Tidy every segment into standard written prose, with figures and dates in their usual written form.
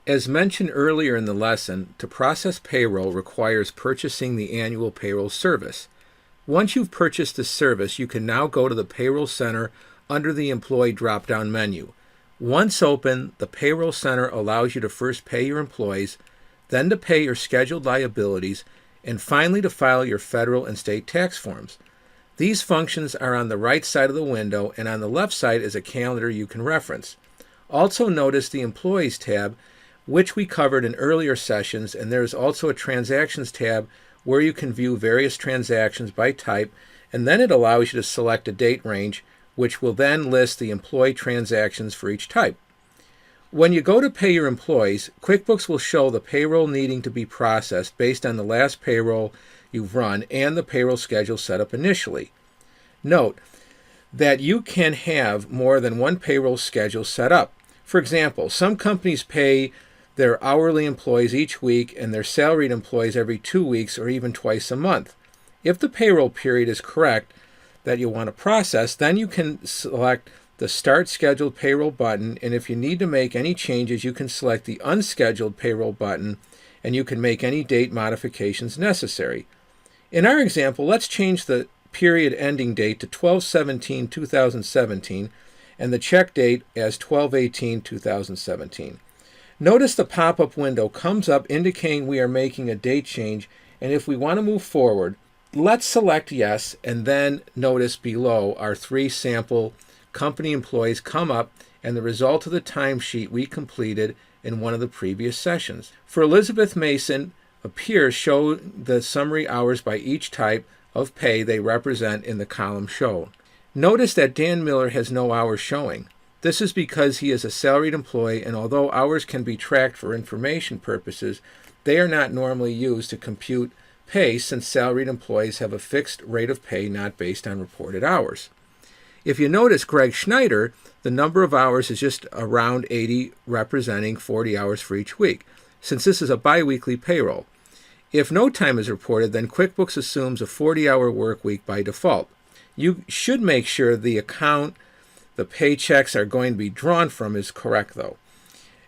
As mentioned earlier in the lesson, to process payroll requires purchasing the annual payroll service. Once you've purchased the service, you can now go to the Payroll Center under the Employee drop-down menu. Once open, the Payroll Center allows you to first pay your employees, then to pay your scheduled liabilities, and finally to file your federal and state tax forms. These functions are on the right side of the window, and on the left side is a calendar you can reference. Also notice the Employees tab, which we covered in earlier sessions, and there is also a Transactions tab where you can view various transactions by type, and then it allows you to select a date range, which will then list the employee transactions for each type. When you go to pay your employees, QuickBooks will show the payroll needing to be processed based on the last payroll you've run and the payroll schedule set up initially. Note that you can have more than one payroll schedule set up. For example, some companies pay their hourly employees each week and their salaried employees every 2 weeks or even twice a month. If the payroll period is correct that you want to process, then you can select the Start Scheduled Payroll button, and if you need to make any changes, you can select the Unscheduled Payroll button, and you can make any date modifications necessary. In our example, let's change the period ending date to 12/17/2017 and the check date as 12/18/2017. Notice the pop-up window comes up indicating we are making a date change, and if we want to move forward, let's select yes, and then notice below our 3 sample company employees come up and the result of the timesheet we completed in one of the previous sessions. For Elizabeth Mason, appears show the summary hours by each type of pay they represent in the column shown. Notice that Dan Miller has no hours showing. This is because he is a salaried employee, and although hours can be tracked for information purposes, they are not normally used to compute pay since salaried employees have a fixed rate of pay not based on reported hours. If you notice Greg Schneider, the number of hours is just around 80, representing 40 hours for each week, since this is a biweekly payroll. If no time is reported, then QuickBooks assumes a 40-hour work week by default. You should make sure the account the paychecks are going to be drawn from is correct, though.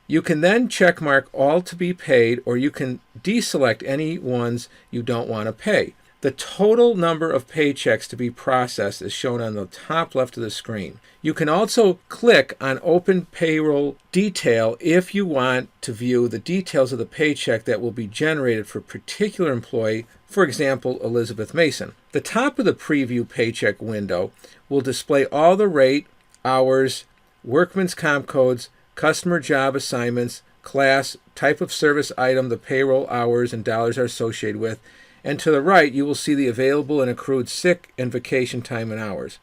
You can then check mark all to be paid, or you can deselect any ones you don't want to pay. The total number of paychecks to be processed is shown on the top left of the screen. You can also click on Open Payroll Detail if you want to view the details of the paycheck that will be generated for a particular employee, for example, Elizabeth Mason. The top of the Preview Paycheck window will display all the rate, hours, workman's comp codes, customer job assignments, class, type of service item the payroll hours and dollars are associated with, and to the right you will see the available and accrued sick and vacation time and hours.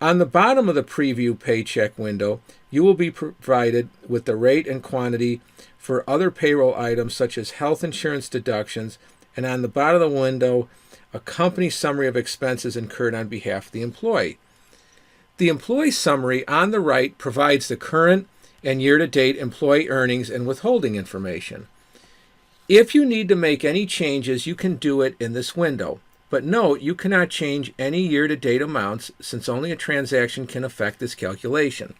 On the bottom of the Preview Paycheck window, you will be provided with the rate and quantity for other payroll items such as health insurance deductions, and on the bottom of the window, a company summary of expenses incurred on behalf of the employee. The employee summary on the right provides the current and year-to-date employee earnings and withholding information. If you need to make any changes, you can do it in this window. But note, you cannot change any year-to-date amounts since only a transaction can affect this calculation.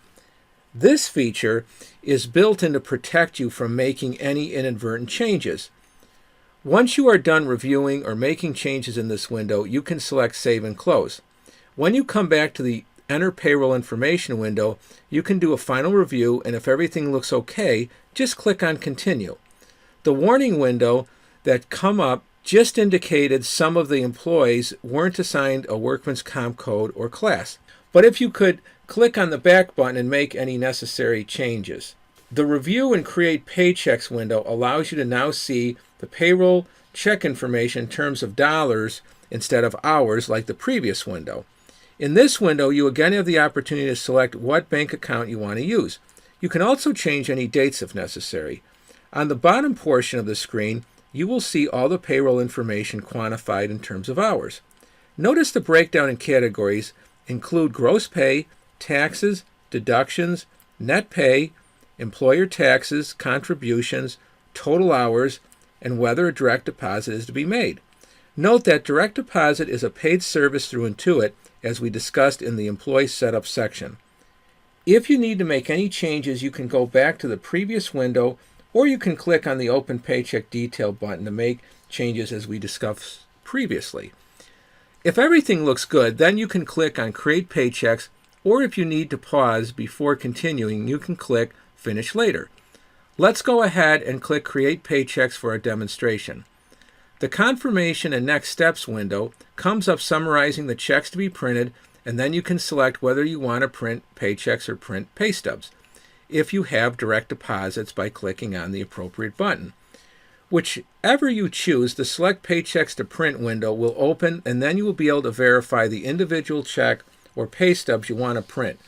This feature is built in to protect you from making any inadvertent changes. Once you are done reviewing or making changes in this window, you can select Save and Close. When you come back to the Enter Payroll Information window, you can do a final review, and if everything looks okay, just click on Continue. The warning window that come up just indicated some of the employees weren't assigned a workman's comp code or class. But if you could click on the back button and make any necessary changes. The Review and Create Paychecks window allows you to now see the payroll check information in terms of dollars instead of hours like the previous window. In this window, you again have the opportunity to select what bank account you want to use. You can also change any dates if necessary. On the bottom portion of the screen, you will see all the payroll information quantified in terms of hours. Notice the breakdown in categories include gross pay, taxes, deductions, net pay, employer taxes, contributions, total hours, and whether a direct deposit is to be made. Note that direct deposit is a paid service through Intuit, as we discussed in the Employee Setup section. If you need to make any changes, you can go back to the previous window or you can click on the Open Paycheck Detail button to make changes as we discussed previously. If everything looks good, then you can click on Create Paychecks, or if you need to pause before continuing, you can click Finish Later. Let's go ahead and click Create Paychecks for our demonstration. The Confirmation and Next Steps window comes up summarizing the checks to be printed, and then you can select whether you want to print paychecks or print pay stubs if you have direct deposits by clicking on the appropriate button. Whichever you choose, the Select Paychecks to Print window will open, and then you will be able to verify the individual check or pay stubs you want to print.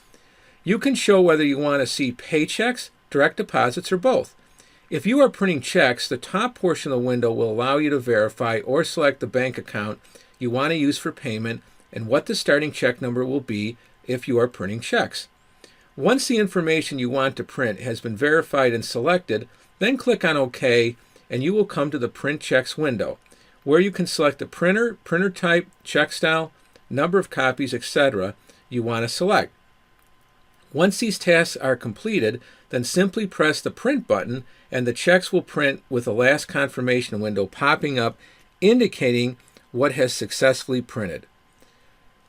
You can show whether you want to see paychecks, direct deposits, or both. If you are printing checks, the top portion of the window will allow you to verify or select the bank account you want to use for payment and what the starting check number will be if you are printing checks. Once the information you want to print has been verified and selected, then click on OK, and you will come to the Print Checks window, where you can select the printer, printer type, check style, number of copies, etc. you want to select. Once these tasks are completed, then simply press the Print button, and the checks will print with the last confirmation window popping up, indicating what has successfully printed.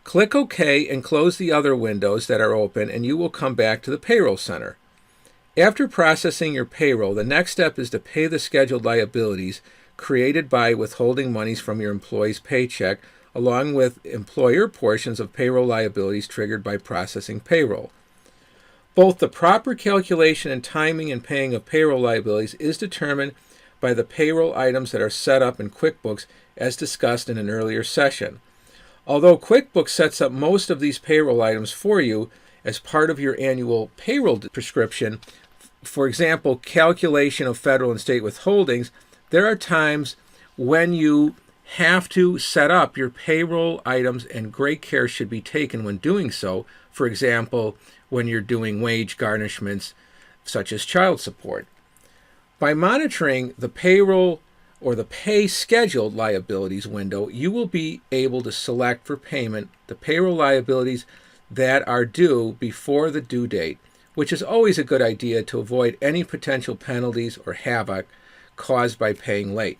Click OK and close the other windows that are open, and you will come back to the Payroll Center. After processing your payroll, the next step is to pay the scheduled liabilities created by withholding monies from your employee's paycheck, along with employer portions of payroll liabilities triggered by processing payroll. Both the proper calculation and timing and paying of payroll liabilities is determined by the payroll items that are set up in QuickBooks, as discussed in an earlier session. Although QuickBooks sets up most of these payroll items for you as part of your annual payroll prescription, for example, calculation of federal and state withholdings, there are times when you have to set up your payroll items, and great care should be taken when doing so. For example, when you're doing wage garnishments such as child support. By monitoring the payroll or the pay scheduled liabilities window, you will be able to select for payment the payroll liabilities that are due before the due date, which is always a good idea to avoid any potential penalties or havoc caused by paying late.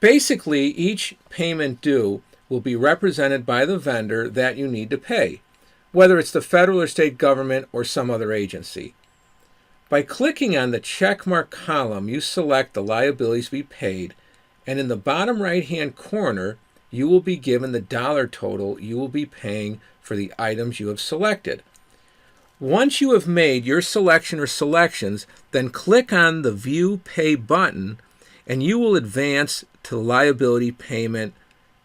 Basically, each payment due will be represented by the vendor that you need to pay, whether it's the federal or state government or some other agency. By clicking on the checkmark column, you select the liabilities to be paid, and in the bottom right-hand corner, you will be given the dollar total you will be paying for the items you have selected. Once you have made your selection or selections, then click on the View Pay button, and you will advance to the Liability Payment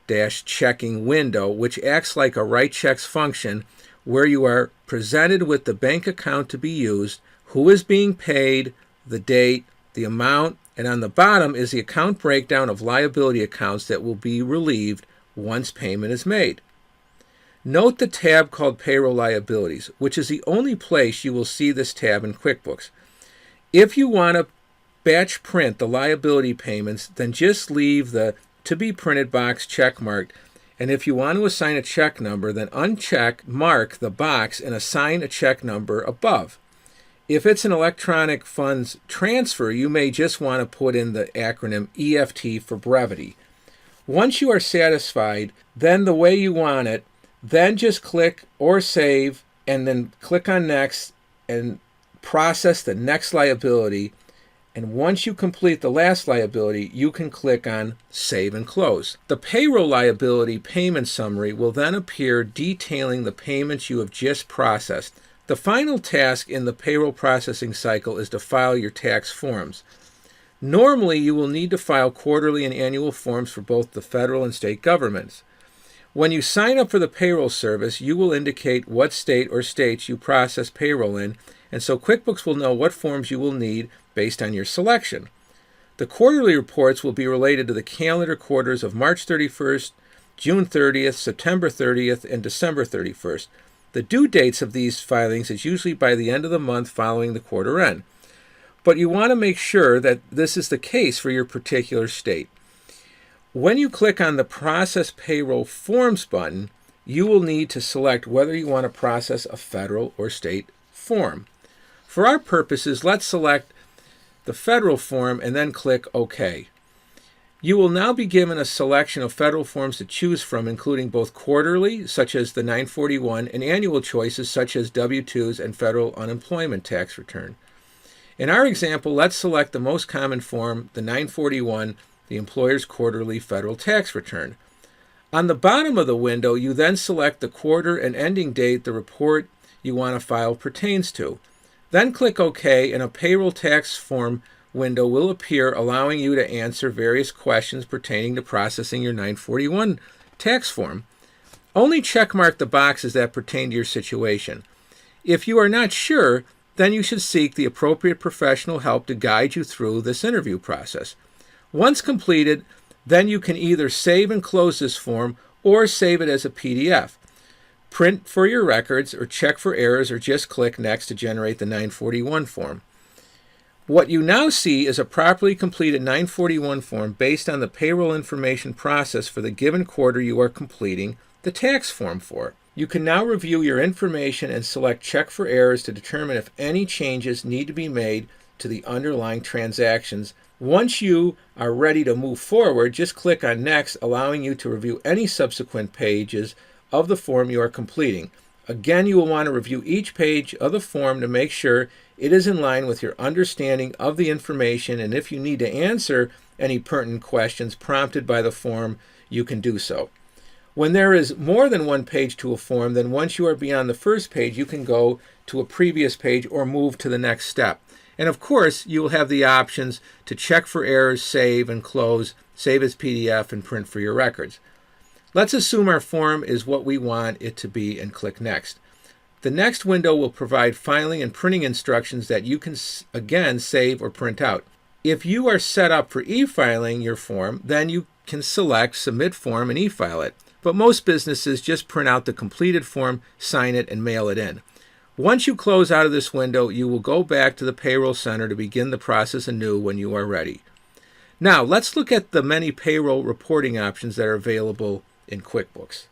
Checking window, which acts like a Write Checks function, where you are presented with the bank account to be used, who is being paid, the date, the amount, and on the bottom is the account breakdown of liability accounts that will be relieved once payment is made. Note the tab called Payroll Liabilities, which is the only place you will see this tab in QuickBooks. If you want to batch print the liability payments, then just leave the To Be Printed box checkmarked, and if you want to assign a check number, then uncheck, mark the box, and assign a check number above. If it's an electronic funds transfer, you may just want to put in the acronym EFT for brevity. Once you are satisfied, then the way you want it, then just click or save, and then click on Next and process the next liability. And once you complete the last liability, you can click on Save and Close. The payroll liability payment summary will then appear detailing the payments you have just processed. The final task in the payroll processing cycle is to file your tax forms. Normally, you will need to file quarterly and annual forms for both the federal and state governments. When you sign up for the payroll service, you will indicate what state or states you process payroll in, and so QuickBooks will know what forms you will need based on your selection. The quarterly reports will be related to the calendar quarters of March 31st, June 30th, September 30th, and December 31st. The due dates of these filings is usually by the end of the month following the quarter end. But you want to make sure that this is the case for your particular state. When you click on the Process Payroll Forms button, you will need to select whether you want to process a federal or state form. For our purposes, let's select the federal form, and then click OK. You will now be given a selection of federal forms to choose from, including both quarterly, such as the 941, and annual choices, such as W-2s and federal unemployment tax return. In our example, let's select the most common form, the 941, the employer's quarterly federal tax return. On the bottom of the window, you then select the quarter and ending date the report you want to file pertains to. Then click OK, and a payroll tax form window will appear, allowing you to answer various questions pertaining to processing your 941 tax form. Only checkmark the boxes that pertain to your situation. If you are not sure, then you should seek the appropriate professional help to guide you through this interview process. Once completed, then you can either save and close this form or save it as a PDF. Print for your records or check for errors, or just click Next to generate the 941 form. What you now see is a properly completed 941 form based on the payroll information process for the given quarter you are completing the tax form for. You can now review your information and select Check for Errors to determine if any changes need to be made to the underlying transactions. Once you are ready to move forward, just click on Next, allowing you to review any subsequent pages of the form you are completing. Again, you will want to review each page of the form to make sure it is in line with your understanding of the information, and if you need to answer any pertinent questions prompted by the form, you can do so. When there is more than one page to a form, then once you are beyond the first page, you can go to a previous page or move to the next step. And of course, you will have the options to check for errors, save and close, save as PDF, and print for your records. Let's assume our form is what we want it to be and click Next. The next window will provide filing and printing instructions that you can, again, save or print out. If you are set up for e-filing your form, then you can select Submit Form and e-file it. But most businesses just print out the completed form, sign it, and mail it in. Once you close out of this window, you will go back to the Payroll Center to begin the process anew when you are ready. Now, let's look at the many payroll reporting options that are available in QuickBooks.